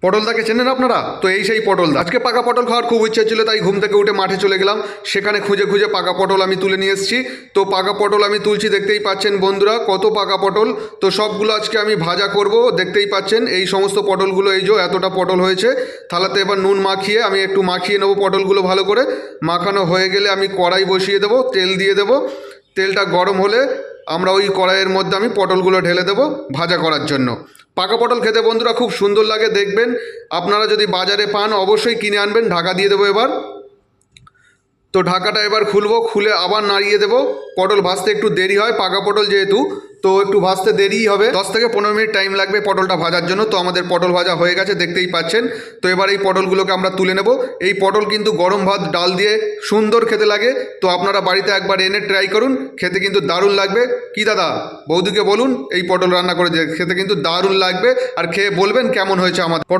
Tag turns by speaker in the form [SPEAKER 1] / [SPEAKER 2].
[SPEAKER 1] পটলদাকে চেনেন আপনারা? তো এই সেই পটলদা। আজকে পাকা পটল খাওয়ার খুব ইচ্ছে ছিল, তাই ঘুম থেকে উঠে মাঠে চলে গেলাম। সেখানে খুঁজে খুঁজে পাকা পটল আমি তুলে নিয়ে এসেছি। তো পাকা পটল আমি তুলছি, দেখতেই পাচ্ছেন বন্ধুরা কত পাকা পটল। তো সবগুলো আজকে আমি ভাজা করব, দেখতেই পাচ্ছেন এই সমস্ত পটলগুলো। এই যে এতটা পটল হয়েছে, থালাতে এবার নুন মাখিয়ে আমি একটু মাখিয়ে নেবো পটলগুলো ভালো করে। মাখানো হয়ে গেলে আমি কড়াই বসিয়ে দেবো, তেল দিয়ে দেবো। তেলটা গরম হলে আমরা ওই কড়াইয়ের মধ্যে আমি পটলগুলো ঢেলে দেবো ভাজা করার জন্য। পাকা পটল খেতে বন্ধুরা খুব সুন্দর লাগে, দেখবেন। আপনারা যদি বাজারে পান অবশ্যই কিনে আনবেন। ঢাকা দিয়ে দেবো এবার। তো ঢাকাটা এবার খুলবো, খুলে আবার নাড়িয়ে দেবো। পটল ভাজতে একটু দেরি হয়, পাকা পটল যেহেতু, তো একটু ভাজতে দেরিই হবে। 10 থেকে 15 মিনিট টাইম লাগবে পটলটা ভাজার জন্য। তো আমাদের পটল ভাজা হয়ে গেছে, দেখতেই পাচ্ছেন। তো এবার এই পটলগুলোকে আমরা তুলে নেব। এই পটল কিন্তু গরম ভাত ডাল দিয়ে সুন্দর খেতে লাগে। তো আপনারা বাড়িতে একবার এনে ট্রাই করুন, খেতে কিন্তু দারুণ লাগবে। কি দাদা, বৌদিকে বলুন এই পটল রান্না করে খেতে কিন্তু দারুণ লাগবে। আর খেয়ে বলবেন কেমন হয়েছে আমাদের পটল।